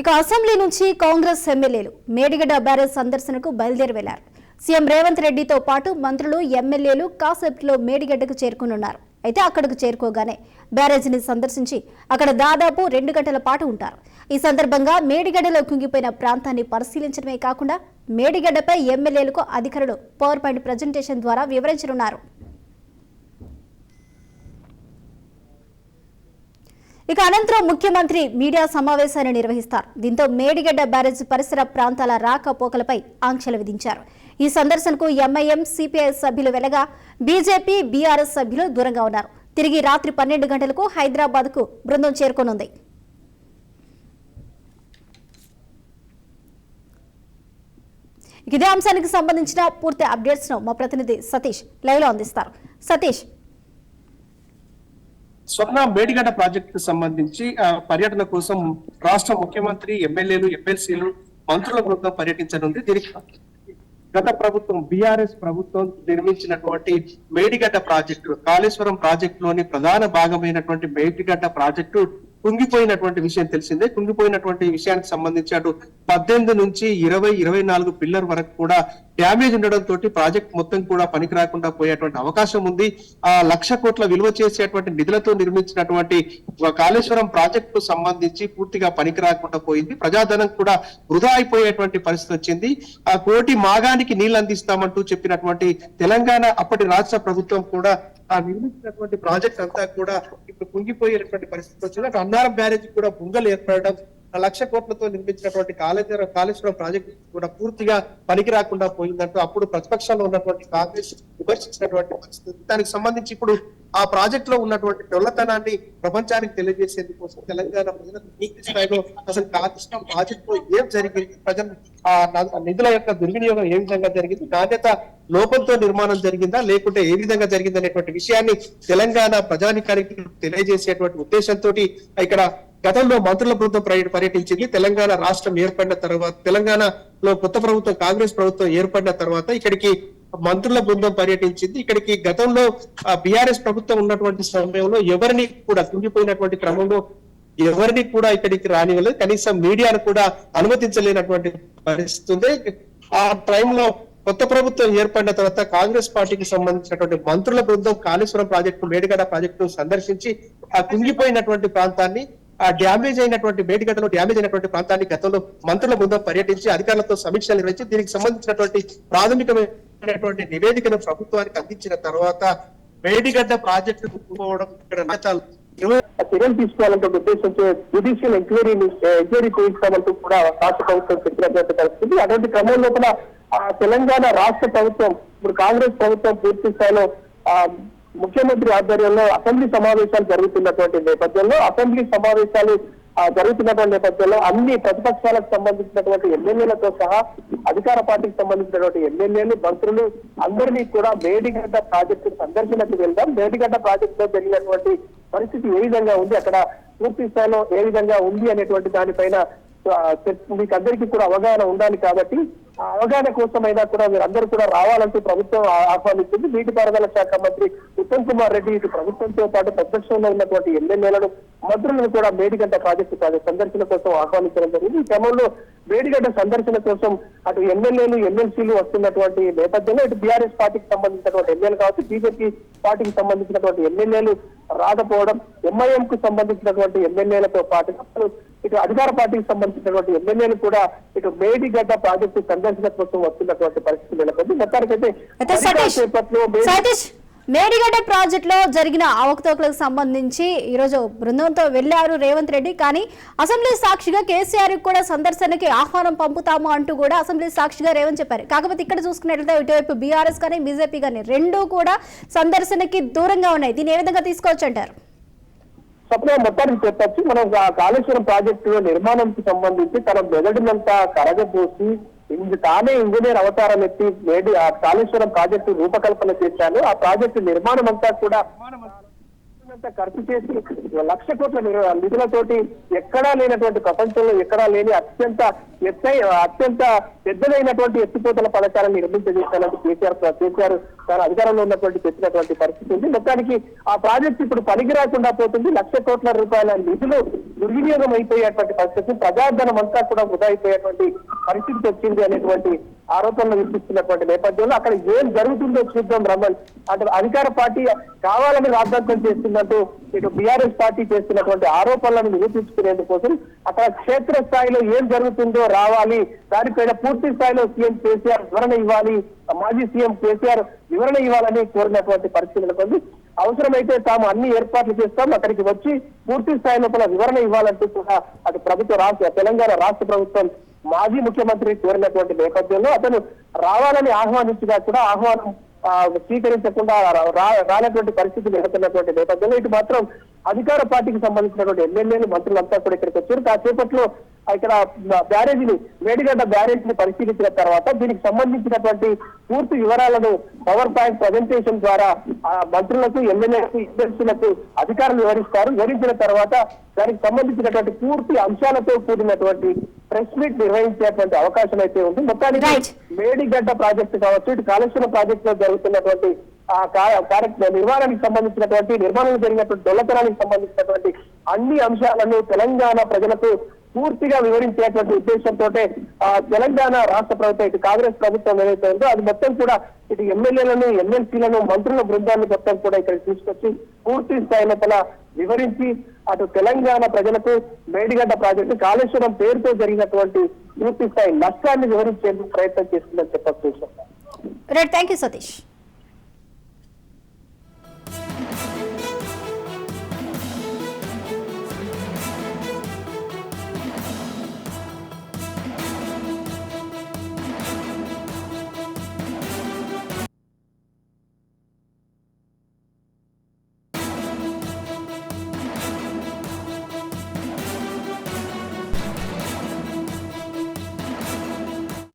ఇక అసెంబ్లీ నుంచి కాంగ్రెస్ ఎమ్మెల్యేలు మేడిగడ్డ బ్యారేజ్ సందర్శనకు బయలుదేరి వెళ్లారు. సీఎం రేవంత్ రెడ్డితో పాటు మంత్రులు, ఎమ్మెల్యేలు కాసేపట్లో మేడిగడ్డకు చేరుకునున్నారు. అయితే అక్కడకు చేరుకోగానే బ్యారేజీని సందర్శించి అక్కడ దాదాపు 2 గంటల పాటు ఉంటారు. ఈ సందర్భంగా మేడిగడ్డలో కుంగిపోయిన ప్రాంతాన్ని పరిశీలించడమే కాకుండా మేడిగడ్డపై ఎమ్మెల్యేలకు అధికారులు పవర్ పాయింట్ ప్రజెంటేషన్ ద్వారా వివరించనున్నారు. ఇక అనంతరం ముఖ్యమంత్రి మీడియా సమావేశాన్ని నిర్వహిస్తారు. దీంతో మేడిగడ్డ బ్యారేజ్ పరిసర ప్రాంతాల రాకపోకలపై ఆంక్షలు విధించారు. ఈ సందర్శనకు ఎంఐఎం, సిపిఐ సభ్యులు వెళ్లగా బీజేపీ, బీఆర్ఎస్ సభ్యులు దూరంగా ఉన్నారు. తిరిగి రాత్రి 12 గంటలకు హైదరాబాద్కు బృందం చేరుకోనుంది. ఇదే అంశానికి సంబంధించిన పూర్తి అప్డేట్స్ ను మా ప్రతినిధి సతీష్ లైవ్ లో అందిస్తారు. సతీష్, స్వర్ణ మేడిగడ్డ ప్రాజెక్టు సంబంధించి పర్యటన కోసం రాష్ట్ర ముఖ్యమంత్రి, ఎమ్మెల్యేలు, ఎమ్మెల్సీలు, మంత్రుల బృందం పర్యటించనుంది. దీనికి గత ప్రభుత్వం, బీఆర్ఎస్ ప్రభుత్వం నిర్మించినటువంటి మేడిగడ్డ ప్రాజెక్టు, కాళేశ్వరం ప్రాజెక్టులోని ప్రధాన భాగమైనటువంటి మేడిగడ్డ ప్రాజెక్టు కుంగిపోయినటువంటి విషయం తెలిసిందే. కుంగిపోయినటువంటి విషయానికి సంబంధించి అటు 18 నుంచి 20-24 పిల్లర్ వరకు కూడా డ్యామేజ్ ఉండడంతో ప్రాజెక్ట్ మొత్తం కూడా పనికి రాకుండా పోయేటువంటి అవకాశం ఉంది. ఆ 1,00,000 కోట్ల విలువ చేసేటువంటి నిధులతో నిర్మించినటువంటి కాళేశ్వరం ప్రాజెక్టు సంబంధించి పూర్తిగా పనికి రాకుండా పోయింది. ప్రజాధనం కూడా వృధా అయిపోయేటువంటి పరిస్థితి వచ్చింది. ఆ కోటి మాగానికి నీళ్లు అందిస్తామంటూ చెప్పినటువంటి తెలంగాణ అప్పటి రాష్ట్ర ప్రభుత్వం కూడా ఆ నిర్మించినటువంటి ప్రాజెక్ట్ అంతా కూడా ఇప్పుడు కుంగిపోయేటువంటి పరిస్థితి వచ్చింది. అటు అన్నారం బ్యారేజ్ కూడా బుంగలు ఏర్పడడం, 1,00,000 కోట్లతో నిర్మించినటువంటి కాళేశ్వరం ప్రాజెక్టు కూడా పూర్తిగా పనికి రాకుండా పోయిందంటూ అప్పుడు ప్రతిపక్షంలో ఉన్నటువంటి కాంగ్రెస్ విమర్శించినటువంటి పరిస్థితి. దానికి సంబంధించి ఇప్పుడు ఆ ప్రాజెక్ట్ లో ఉన్నటువంటి డొల్లతనాన్ని ప్రపంచానికి తెలియజేసేందుకోసం తెలంగాణ ప్రజలకు పూర్తి స్థాయిలో అసలు కాళేశ్వరం ప్రాజెక్ట్ లో ఏం జరిగింది, ప్రజలు ఆ నిధుల యొక్క దుర్వినియోగం ఏ విధంగా జరిగింది, నాణ్యత లోపంతో నిర్మాణం జరిగిందా లేకుంటే ఏ విధంగా జరిగింది అనేటువంటి విషయాన్ని తెలంగాణ ప్రజానికానికి తెలియజేసేటువంటి ఉద్దేశంతో ఇక్కడ గతంలో మంత్రుల బృందం పర్యటించింది. తెలంగాణ రాష్ట్రం ఏర్పడిన తర్వాత, తెలంగాణలో కొత్త ప్రభుత్వం, కాంగ్రెస్ ప్రభుత్వం ఏర్పడిన తర్వాత ఇక్కడికి మంత్రుల బృందం పర్యటించింది. ఇక్కడికి గతంలో బీఆర్ఎస్ ప్రభుత్వం ఉన్నటువంటి సమయంలో ఎవరిని కూడా, కుంగిపోయినటువంటి క్రమంలో ఎవరిని కూడా ఇక్కడికి రానివ్వలేదు. కనీసం మీడియాను కూడా అనుమతించలేనటువంటి పరిస్థితి ఉంది. ఆ టైంలో కొత్త ప్రభుత్వం ఏర్పడిన తర్వాత కాంగ్రెస్ పార్టీకి సంబంధించినటువంటి మంత్రుల బృందం కాళేశ్వరం ప్రాజెక్టు, మేడిగడ్డ ప్రాజెక్టు సందర్శించి ఆ కుంగిపోయినటువంటి ప్రాంతాన్ని, ఆ డ్యామేజ్ అయినటువంటి మేడిగడ్డలో డ్యామేజ్ అయినటువంటి ప్రాంతాన్ని గతంలో మంత్రుల బృందం పర్యటించి అధికారులతో సమీక్షలు నిర్వహించి దీనికి సంబంధించినటువంటి ప్రాథమికమైనటువంటి నివేదికను ప్రభుత్వానికి అందించిన తర్వాత మేడిగడ్డ ప్రాజెక్టు కుంగిపోవడం ఇక్కడ చర్యలు తీసుకోవాలంటే ఉద్దేశంతో జ్యుడిషియల్ ఎంక్వైరీ చేయిస్తామంటూ కూడా రాష్ట్ర ప్రభుత్వం చెప్పినటువంటి పరిస్థితి. అటువంటి క్రమం లోపల తెలంగాణ రాష్ట్ర ప్రభుత్వం, ఇప్పుడు కాంగ్రెస్ ప్రభుత్వం పూర్తి స్థాయిలో ముఖ్యమంత్రి ఆధ్వర్యంలో అసెంబ్లీ సమావేశాలు జరుగుతున్నటువంటి నేపథ్యంలో, అసెంబ్లీ సమావేశాలు జరుగుతున్నటువంటి నేపథ్యంలో అన్ని ప్రతిపక్షాలకు సంబంధించినటువంటి ఎమ్మెల్యేలతో సహా అధికార పార్టీకి సంబంధించినటువంటి ఎమ్మెల్యేలు, మంత్రులు అందరినీ కూడా మేడిగడ్డ ప్రాజెక్టు సందర్శనకు వెళ్దాం, మేడిగడ్డ ప్రాజెక్టులో జరిగినటువంటి పరిస్థితి ఏ విధంగా ఉంది, అక్కడ పూర్తి స్థాయిలో ఏ విధంగా ఉంది అనేటువంటి దానిపైన మీకు అందరికీ కూడా అవగాహన ఉండాలి. కాబట్టి ఆ అవగాహన కోసమైనా కూడా మీరందరూ కూడా రావాలంటూ ప్రభుత్వం ఆహ్వానిస్తుంది. నీటిపారుదల శాఖ మంత్రి ఉత్తమ్ కుమార్ రెడ్డి ఇటు ప్రభుత్వంతో పాటు ప్రతిపక్షంలో ఉన్నటువంటి ఎమ్మెల్యేలను, మంత్రులను కూడా మేడిగడ్డ ప్రాజెక్టు సందర్శన కోసం ఆహ్వానించడం జరిగింది. ఈ క్రమంలో మేడిగడ్డ సందర్శన కోసం అటు ఎమ్మెల్యేలు, ఎమ్మెల్సీలు వస్తున్నటువంటి నేపథ్యంలో ఇటు బీఆర్ఎస్ పార్టీకి సంబంధించినటువంటి ఎమ్మెల్యేలు కావచ్చు, బీజేపీ పార్టీకి సంబంధించినటువంటి ఎమ్మెల్యేలు రాకపోవడం, ఎంఐఎం కు సంబంధించినటువంటి ఎమ్మెల్యేలతో పాటు ఇటు అధికార పార్టీకి సంబంధించినటువంటి ఎమ్మెల్యేలు కూడా ఇటు మేడిగడ్డ ప్రాజెక్టు సందర్శన కోసం వస్తున్నటువంటి పరిస్థితి నెలకొంది. మొత్తానికైతే మేడిగడ్డ ప్రాజెక్ట్ లో జరిగిన అవకతవకలకు సంబంధించి ఈరోజు బృందంతో వెళ్లారు రేవంత్ రెడ్డి. కానీ అసెంబ్లీ సాక్షిగా కేసీఆర్ కూడా సందర్శనకి ఆహ్వానం పంపుతాము అంటూ కూడా అసెంబ్లీ సాక్షిగా రేవంత్ చెప్పారు. కాకపోతే ఇక్కడ చూసుకున్నట్లయితే ఇటువైపు బీఆర్ఎస్ కానీ బీజేపీ కానీ రెండూ కూడా సందర్శనకి దూరంగా ఉన్నాయి. దీన్ని ఏ విధంగా తీసుకోవచ్చు అంటారు? మొత్తానికి చెప్పచ్చు, మనం కాళేశ్వరం ప్రాజెక్టు నిర్మాణంకి సంబంధించి తన మెదడునంతా కరగబోసి తానే ఇంజనీర్ అవతారం ఎత్తి కాళేశ్వరం ప్రాజెక్టు రూపకల్పన చేశాను. ఆ ప్రాజెక్టు నిర్మాణం అంతా కూడా అంతా ఖర్చు చేసి 1,00,000 కోట్ల నిధులతోటి ఎక్కడా లేనటువంటి ప్రపంచంలో ఎక్కడా లేని అత్యంత పెద్దదైనటువంటి ఎత్తిపోతల పథకాలను నిర్మించేస్తానంటూ కేసీఆర్ తన అధికారంలో ఉన్నటువంటి చెప్పినటువంటి పరిస్థితి ఉంది. మొత్తానికి ఆ ప్రాజెక్ట్ ఇప్పుడు పనికి రాకుండా పోతుంది. 1,00,000 కోట్ల రూపాయల నిధులు దుర్వినియోగం అయిపోయేటువంటి పరిస్థితి, ప్రజాధనం అంతా కూడా వృధా అయిపోయేటువంటి పరిస్థితి వచ్చింది అనేటువంటి ఆరోపణలు వినిపిస్తున్నటువంటి నేపథ్యంలో అక్కడ ఏం జరుగుతుందో చూద్దాం రమ్మన్. అంటే అధికార పార్టీ కావాలని రాద్ధాంతం చేస్తున్నట్టు ఇటు బీఆర్ఎస్ పార్టీ చేస్తున్నటువంటి ఆరోపణలను నిరూపించుకునేందుకోసం అక్కడ క్షేత్ర స్థాయిలో ఏం జరుగుతుందో రావాలి, దానిపైన పూర్తి స్థాయిలో సీఎం కేసీఆర్ వివరణ ఇవ్వాలి, మాజీ సీఎం కేసీఆర్ వివరణ ఇవ్వాలని కోరినటువంటి పరిస్థితుల కొద్ది అవసరమైతే తాము అన్ని ఏర్పాట్లు చేస్తాం, అక్కడికి వచ్చి పూర్తి స్థాయి లోపల వివరణ ఇవ్వాలంటూ కూడా అటు తెలంగాణ రాష్ట్ర ప్రభుత్వం మాజీ ముఖ్యమంత్రి కోరినటువంటి నేపథ్యంలో అతను రావాలని ఆహ్వానించినా కూడా ఆహ్వానం స్వీకరించకుండా రానటువంటి పరిస్థితులు ఎదుర్కొన్నటువంటి నేపథ్యంలో ఇటు మాత్రం అధికార పార్టీకి సంబంధించినటువంటి ఎమ్మెల్యేలు మంత్రులంతా కూడా ఇక్కడికి వచ్చారు. కాసేపట్లో ఇక్కడ బ్యారేజీని మేడిగడ్డ బ్యారేజీని పరిశీలించిన తర్వాత దీనికి సంబంధించినటువంటి పూర్తి వివరాలను పవర్ పాయింట్ ప్రజెంటేషన్ ద్వారా మంత్రులకు ఎమ్మెల్యేలకు ఎమ్మెల్సీలకు అధికారులు వివరించిన తర్వాత దానికి సంబంధించినటువంటి పూర్తి అంశాలతో కూడినటువంటి ప్రెస్ మీట్ నిర్వహించేటువంటి అవకాశం అయితే ఉంది. మొత్తానికి మేడిగడ్డ ప్రాజెక్టు కావచ్చు, ఇటు కాళేశ్వరం ప్రాజెక్టు లో జరుగుతున్నటువంటి నిర్మాణానికి సంబంధించినటువంటి నిర్మాణంలో జరిగినటువంటి దొల్లతనానికి సంబంధించినటువంటి అన్ని అంశాలను తెలంగాణ ప్రజలకు పూర్తిగా వివరించేటువంటి ఉద్దేశంతో తెలంగాణ రాష్ట్ర ప్రభుత్వం ఇటు కాంగ్రెస్ ప్రభుత్వం ఏదైతే ఉందో అది మొత్తం కూడా ఇటు ఎమ్మెల్యేలను ఎమ్మెల్సీలను మంత్రుల బృందాన్ని మొత్తం కూడా ఇక్కడ తీసుకొచ్చి పూర్తి స్థాయి లోపల వివరించి అటు తెలంగాణ ప్రజలకు మేడిగడ్డ ప్రాజెక్టు కాళేశ్వరం పేరుతో జరిగినటువంటి పూర్తి స్థాయి నష్టాన్ని వివరించేందుకు ప్రయత్నం చేస్తుందని చెప్పవచ్చు. Right, thank you Satish.